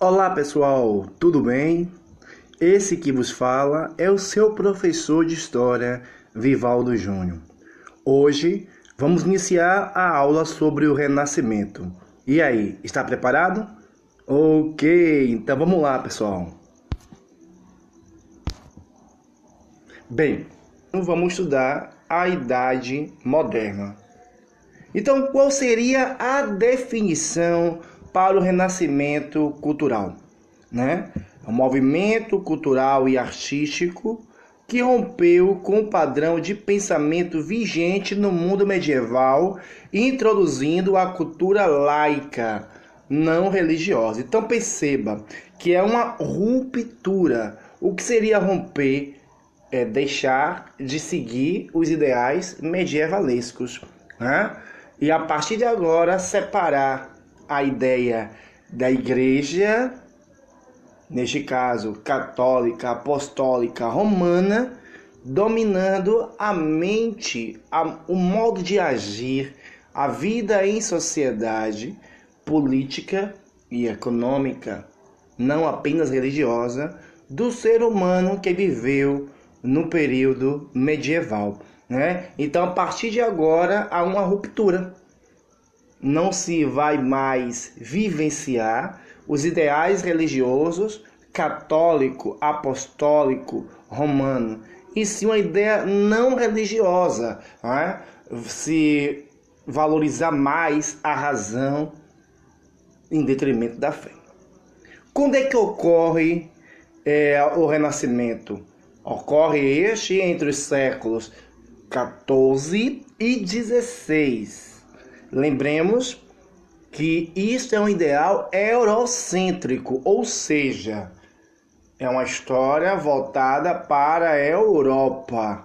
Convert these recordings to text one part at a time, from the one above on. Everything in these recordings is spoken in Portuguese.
Olá pessoal, tudo bem? Esse que vos fala é o seu professor de História, Vivaldo Júnior. Hoje vamos iniciar a aula sobre o Renascimento. E aí, está preparado? Ok, então vamos lá pessoal. Bem, vamos estudar a Idade Moderna. Então, qual seria a definição para o renascimento cultural? Um movimento cultural e artístico que rompeu com o padrão de pensamento vigente no mundo medieval, introduzindo a cultura laica, não religiosa. Então perceba que é uma ruptura. O que seria romper? É deixar de seguir os ideais medievalescos, E a partir de agora separar a ideia da igreja, neste caso católica, apostólica, romana, dominando a mente, o modo de agir, a vida em sociedade, política e econômica, não apenas religiosa, do ser humano que viveu no período medieval. Então, a partir de agora, há uma ruptura. Não se vai mais vivenciar os ideais religiosos católico, apostólico, romano, e sim uma ideia não religiosa, se valorizar mais a razão em detrimento da fé. Quando é que ocorre o Renascimento? Ocorre entre os séculos 14 e 16. Lembremos que isso é um ideal eurocêntrico, ou seja, é uma história voltada para a Europa.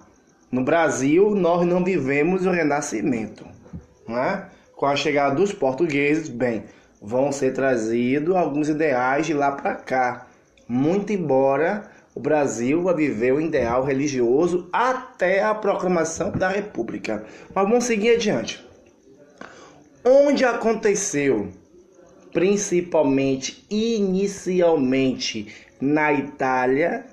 No Brasil, nós não vivemos o Renascimento. Com a chegada dos portugueses, vão ser trazidos alguns ideais de lá para cá. Muito embora o Brasil vai viver o ideal religioso até a proclamação da República. Mas vamos seguir adiante. Onde aconteceu, principalmente, inicialmente, na Itália,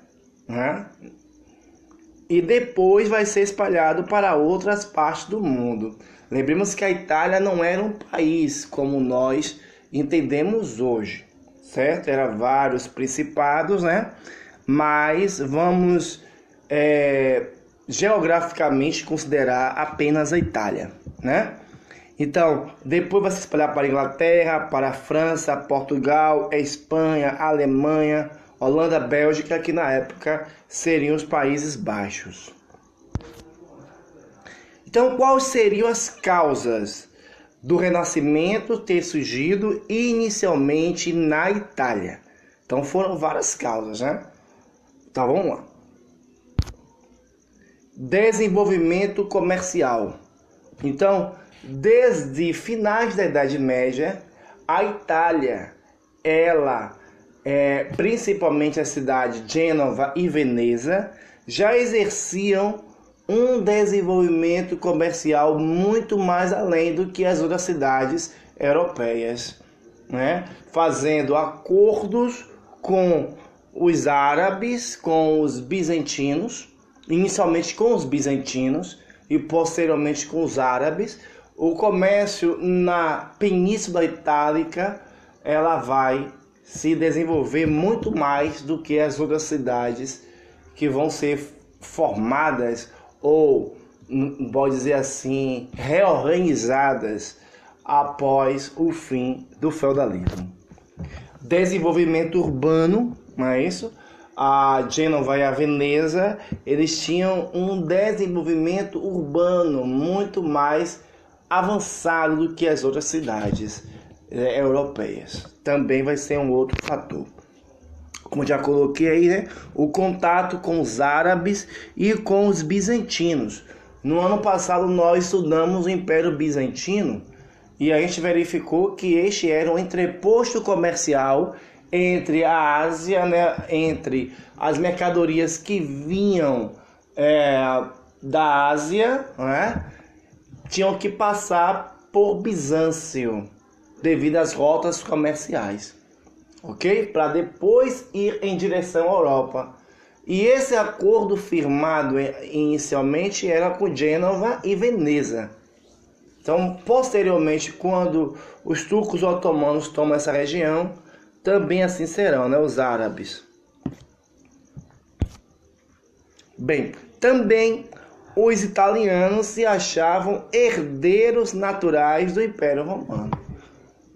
e depois vai ser espalhado para outras partes do mundo. Lembremos que a Itália não era um país como nós entendemos hoje, certo? Eram vários principados, Mas vamos geograficamente considerar apenas a Itália, Então, depois vai se espalhar para a Inglaterra, para a França, Portugal, Espanha, Alemanha, Holanda, Bélgica, que na época seriam os Países Baixos. Então, quais seriam as causas do Renascimento ter surgido inicialmente na Itália? Então, foram várias causas, Então, vamos lá. Desenvolvimento comercial. Então, desde finais da Idade Média, a Itália, principalmente a cidade de Gênova e Veneza, já exerciam um desenvolvimento comercial muito mais além do que as outras cidades europeias, fazendo acordos com os árabes, com os bizantinos, inicialmente com os bizantinos e posteriormente com os árabes. O comércio na Península Itálica, ela vai se desenvolver muito mais do que as outras cidades que vão ser formadas ou, pode dizer assim, reorganizadas após o fim do feudalismo. Desenvolvimento urbano, não é isso? A Gênova e a Veneza, eles tinham um desenvolvimento urbano muito mais avançado do que as outras cidades europeias. Também vai ser um outro fator. Como já coloquei aí, o contato com os árabes e com os bizantinos. No ano passado nós estudamos o Império Bizantino e a gente verificou que este era um entreposto comercial entre a Ásia, entre as mercadorias que vinham da Ásia, tinham que passar por Bizâncio devido às rotas comerciais. ok? Para depois ir em direção à Europa. E esse acordo firmado inicialmente era com Gênova e Veneza. Então, posteriormente, quando os turcos otomanos tomam essa região, também assim serão, né, os árabes. Bem, também os italianos se achavam herdeiros naturais do Império Romano.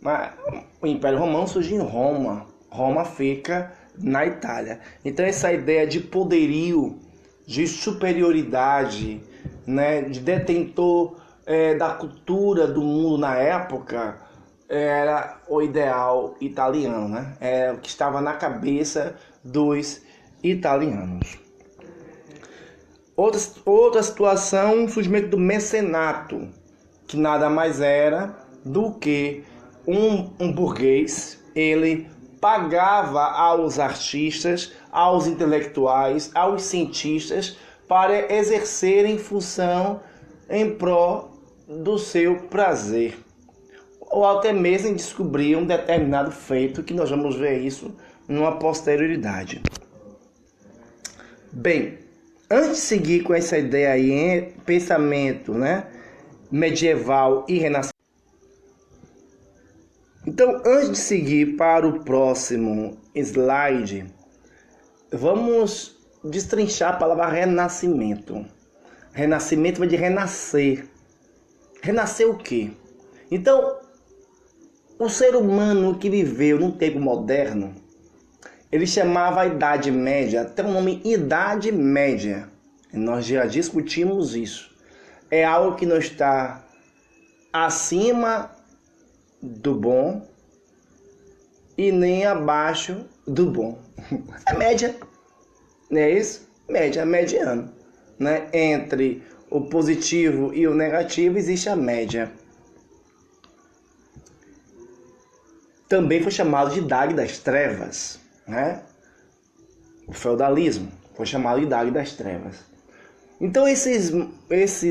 Mas o Império Romano surge em Roma. Roma fica na Itália. Então essa ideia de poderio, de superioridade, né, de detentor da cultura do mundo na época, era o ideal italiano, né? Era o que estava na cabeça dos italianos. Outra situação, o surgimento do mecenato, que nada mais era do que um burguês. Ele pagava aos artistas, aos intelectuais, aos cientistas para exercerem função em prol do seu prazer, ou até mesmo descobrir um determinado feito, que nós vamos ver isso numa posterioridade. Bem, antes de seguir com essa ideia aí em pensamento, né, medieval e renascentista, então, antes de seguir para o próximo slide, vamos destrinchar a palavra renascimento. Renascimento vem de renascer. Renascer o quê? Então, o ser humano que viveu num tempo moderno, ele chamava a Idade Média, tem o nome Idade Média. Nós já discutimos isso. É algo que não está acima do bom e nem abaixo do bom. É média, não é isso? Média, mediano, né? Entre o positivo e o negativo existe a média. Também foi chamado de Idade das Trevas, né? feudalismo, foi chamado de Idade das Trevas. Então esses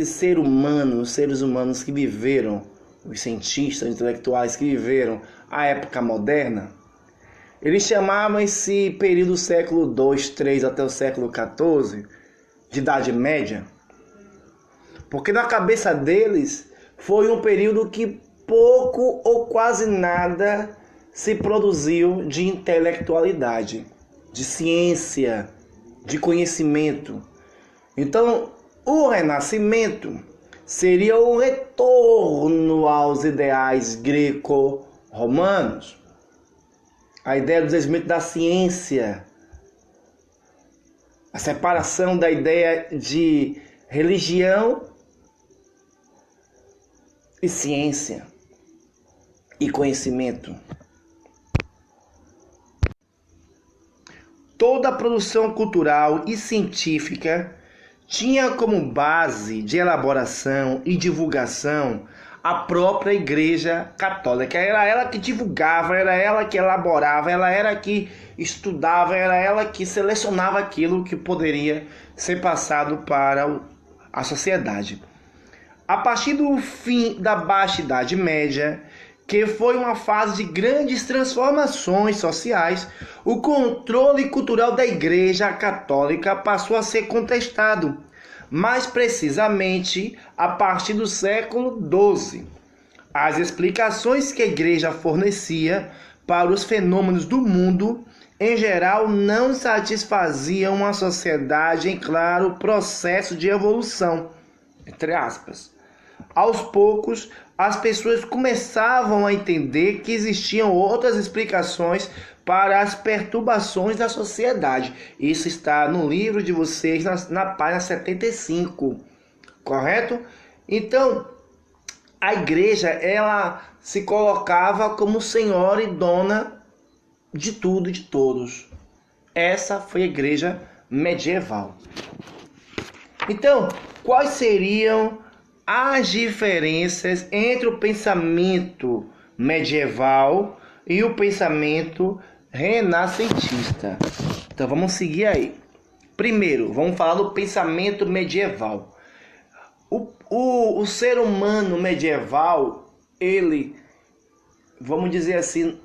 seres humanos que viveram, os cientistas, os intelectuais que viveram a época moderna, eles chamavam esse período do século II, III até o século XIV de Idade Média, porque na cabeça deles foi um período que pouco ou quase nada se produziu de intelectualidade, de ciência, de conhecimento. Então, o Renascimento seria o retorno aos ideais greco-romanos, a ideia do desenvolvimento da ciência, a separação da ideia de religião e ciência e conhecimento. Toda a produção cultural e científica tinha como base de elaboração e divulgação a própria Igreja Católica. Era ela que divulgava, era ela que elaborava, ela era que estudava, era ela que selecionava aquilo que poderia ser passado para a sociedade. A partir do fim da Baixa Idade Média, que foi uma fase de grandes transformações sociais, o controle cultural da Igreja Católica passou a ser contestado, mais precisamente a partir do século XII. As explicações que a Igreja fornecia para os fenômenos do mundo, em geral, não satisfaziam a sociedade em claro processo de evolução, entre aspas. Aos poucos, as pessoas começavam a entender que existiam outras explicações para as perturbações da sociedade. Isso está no livro de vocês, na página 75, correto? Então, a igreja, ela se colocava como senhora e dona de tudo e de todos. Essa foi a igreja medieval. Então, quais seriam as diferenças entre o pensamento medieval e o pensamento renascentista? Então vamos seguir aí. Primeiro, vamos falar do pensamento medieval. O ser humano medieval, ele, vamos dizer assim,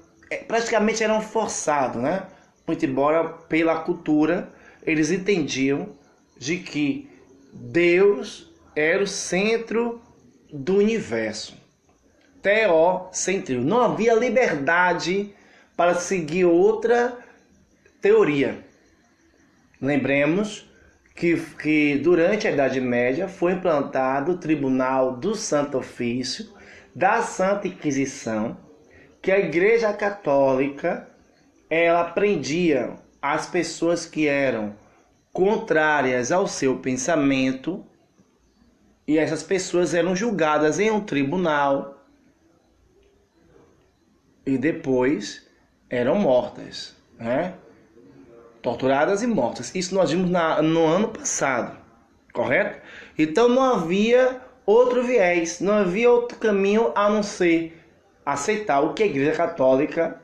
praticamente eram forçados, né? Muito embora pela cultura eles entendiam de que Deus era o centro do universo. Teocentrismo. Não havia liberdade para seguir outra teoria. Lembremos que durante a Idade Média foi implantado o Tribunal do Santo Ofício, da Santa Inquisição, que a Igreja Católica ela prendia as pessoas que eram contrárias ao seu pensamento, e essas pessoas eram julgadas em um tribunal e depois eram mortas, né? Torturadas e mortas. Isso nós vimos no ano passado, correto? Então não havia outro viés, não havia outro caminho a não ser aceitar o que a Igreja Católica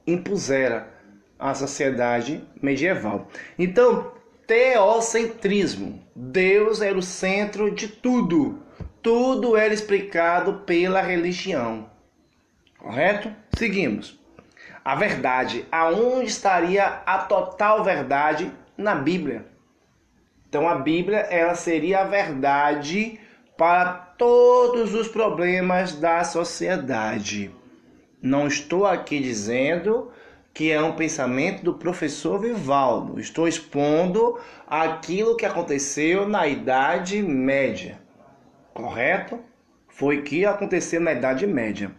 impusera à sociedade medieval. Então, teocentrismo. Deus era o centro de tudo. Tudo era explicado pela religião. Correto? Seguimos. A verdade. Aonde estaria a total verdade? Na Bíblia. Então a Bíblia ela seria a verdade para todos os problemas da sociedade. Não estou aqui dizendo que é um pensamento do professor Vivaldo. Estou expondo aquilo que aconteceu na Idade Média. Correto? Foi o que aconteceu na Idade Média.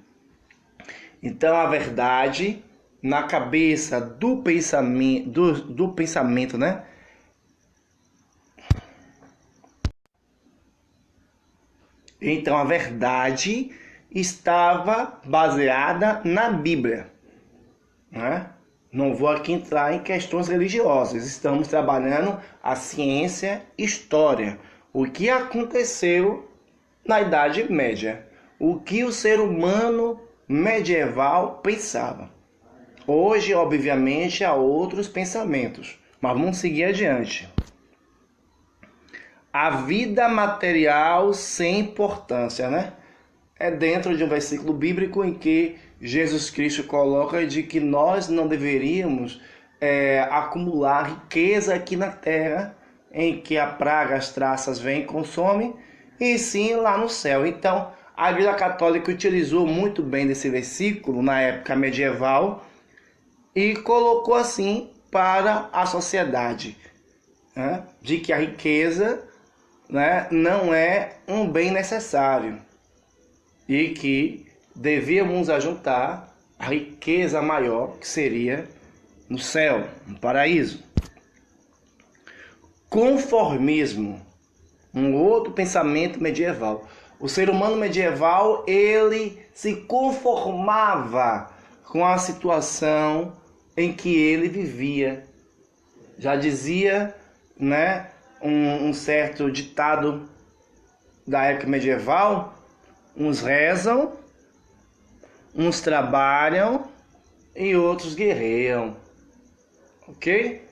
Então a verdade na cabeça do pensamento, né? Então a verdade estava baseada na Bíblia, né? Não vou aqui entrar em questões religiosas. Estamos trabalhando a ciência história. O que aconteceu na Idade Média? O que o ser humano medieval pensava? Hoje, obviamente, há outros pensamentos, mas vamos seguir adiante. A vida material sem importância, né? É dentro de um versículo bíblico em que Jesus Cristo coloca de que nós não deveríamos acumular riqueza aqui na terra, em que a praga, as traças vêm e consomem, e sim lá no céu. Então, a Igreja Católica utilizou muito bem desse versículo na época medieval e colocou assim para a sociedade, né? De que a riqueza, né, não é um bem necessário e que devíamos ajuntar a riqueza maior que seria no céu, no paraíso. Conformismo, um outro pensamento medieval. O ser humano medieval, ele se conformava com a situação em que ele vivia. Já dizia, né, um certo ditado da época medieval: uns rezam, uns trabalham e outros guerreiam. Ok?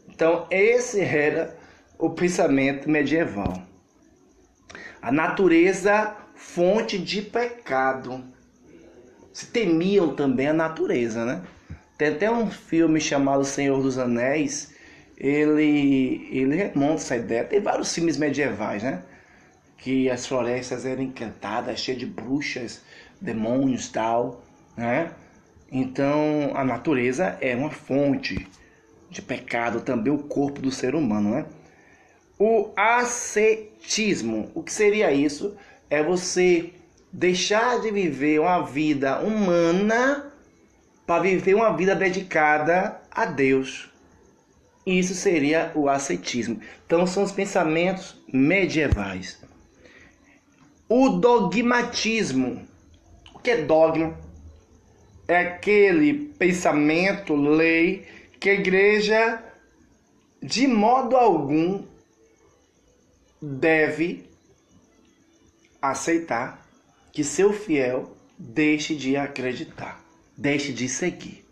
Então esse era o pensamento medieval. A natureza, fonte de pecado. Se temiam também a natureza, né? Tem até um filme chamado Senhor dos Anéis. Ele remonta essa ideia. Tem vários filmes medievais, né? Que as florestas eram encantadas, cheias de bruxas, demônios e tal, né? Então a natureza é uma fonte de pecado, também o corpo do ser humano, né? O ascetismo, o que seria isso? É você deixar de viver uma vida humana para viver uma vida dedicada a Deus. Isso seria o ascetismo. Então são os pensamentos medievais. O dogmatismo. O que é dogma? É aquele pensamento, lei, que a igreja de modo algum deve aceitar que seu fiel deixe de acreditar, deixe de seguir.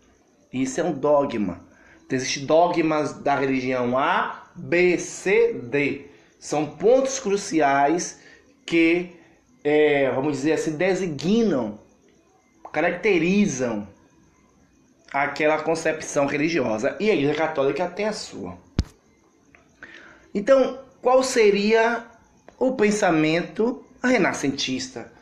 Isso é um dogma. Existem dogmas da religião A, B, C, D. São pontos cruciais que, vamos dizer assim, designam, caracterizam aquela concepção religiosa. E a Igreja Católica tem a sua. Então, qual seria o pensamento renascentista?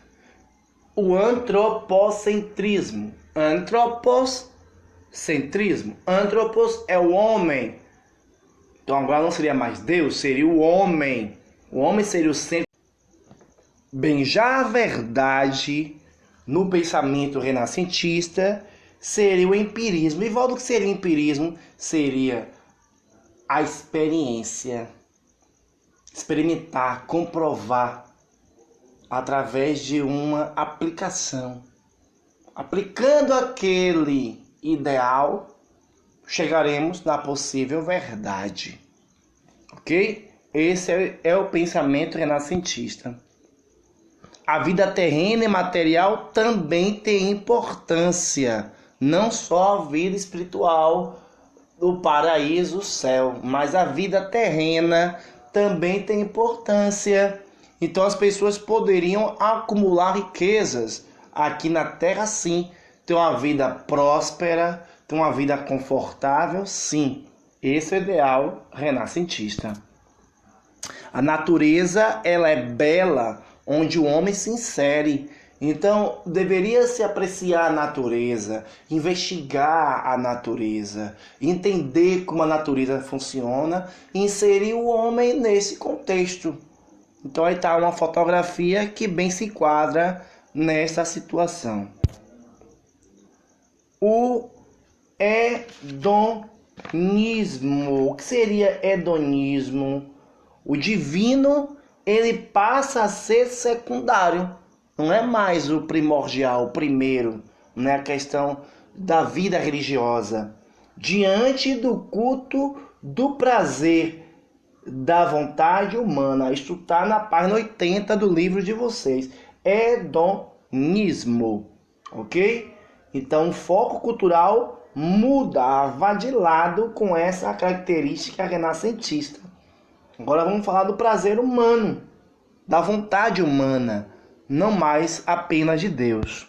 O antropocentrismo. Antropocentrismo. Antropos é o homem. Então agora não seria mais Deus, seria o homem. O homem seria o centro. Bem, já a verdade no pensamento renascentista seria o empirismo. E volta, o que seria o empirismo? Seria a experiência. Experimentar, comprovar através de uma aplicação. Aplicando aquele ideal, chegaremos na possível verdade. Ok? Esse é o pensamento renascentista. A vida terrena e material também tem importância. Não só a vida espiritual, o paraíso, o céu, mas a vida terrena também tem importância. Então as pessoas poderiam acumular riquezas aqui na terra, sim. Ter uma vida próspera, ter uma vida confortável, sim. Esse é o ideal renascentista. A natureza, ela é bela onde o homem se insere. Então, deveria se apreciar a natureza, investigar a natureza, entender como a natureza funciona e inserir o homem nesse contexto. Então, aí está uma fotografia que bem se enquadra nessa situação. O hedonismo. O que seria hedonismo? O divino, ele passa a ser secundário. Não é mais o primordial, o primeiro, né? A questão da vida religiosa. Diante do culto do prazer, da vontade humana. Isto está na página 80 do livro de vocês. Hedonismo, ok? Então o foco cultural mudava de lado com essa característica renascentista. Agora vamos falar do prazer humano, da vontade humana, não mais apenas de Deus.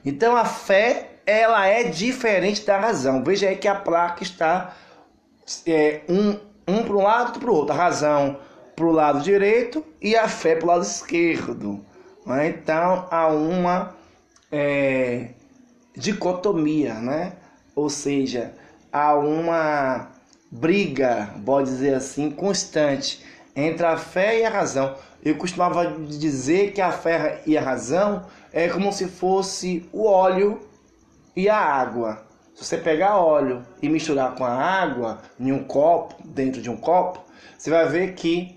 Então a fé, ela é diferente da razão. Veja aí que a placa está um para um lado, outro para o outro. A razão para o lado direito e a fé para o lado esquerdo. Então há uma dicotomia, né? Ou seja, há uma briga, pode dizer assim, constante entre a fé e a razão. Eu costumava dizer que a fé e a razão é como se fosse o óleo e a água. Se você pegar óleo e misturar com a água em um copo, dentro de um copo, você vai ver que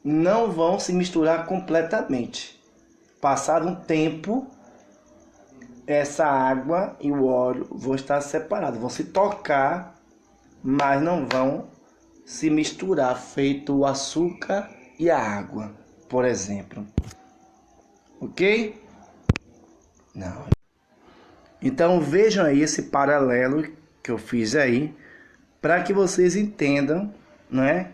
não vão se misturar completamente. Passado um tempo, essa água e o óleo vão estar separados, vão se tocar, mas não vão se misturar, feito o açúcar e a água, por exemplo. Ok? Não. Então vejam aí esse paralelo que eu fiz aí, para que vocês entendam, né,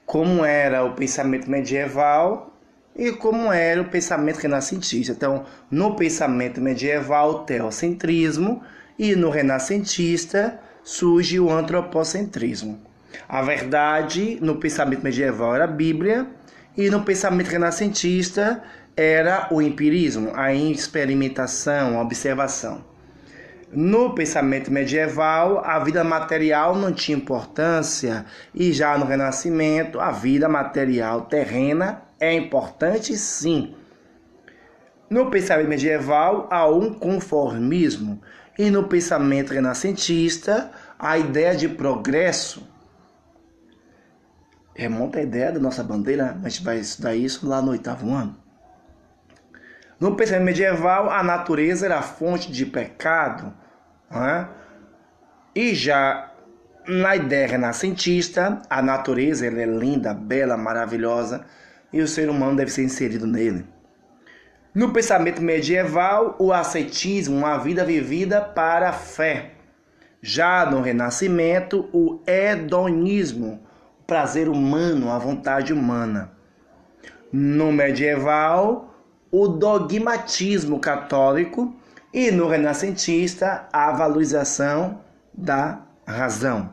como era o pensamento medieval e como era o pensamento renascentista. Então, no pensamento medieval, o teocentrismo, e no renascentista surge o antropocentrismo. A verdade no pensamento medieval era a Bíblia, e no pensamento renascentista era o empirismo, a experimentação, a observação. No pensamento medieval, a vida material não tinha importância, e já no Renascimento, a vida material terrena é importante, sim. No pensamento medieval, há um conformismo, e no pensamento renascentista, a ideia de progresso. Remonta a ideia da nossa bandeira, a gente vai estudar isso lá no 8º ano. No pensamento medieval, a natureza era a fonte de pecado, né? E já na ideia renascentista, a natureza ela é linda, bela, maravilhosa, e o ser humano deve ser inserido nele. No pensamento medieval, o ascetismo, uma vida vivida para a fé. Já no Renascimento, o hedonismo, o prazer humano, a vontade humana. No medieval, o dogmatismo católico, E no renascentista, a valorização da razão.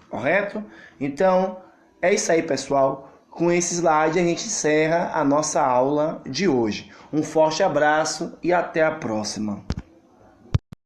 Correto? Então, é isso aí, pessoal. Com esse slide, a gente encerra a nossa aula de hoje. Um forte abraço e até a próxima.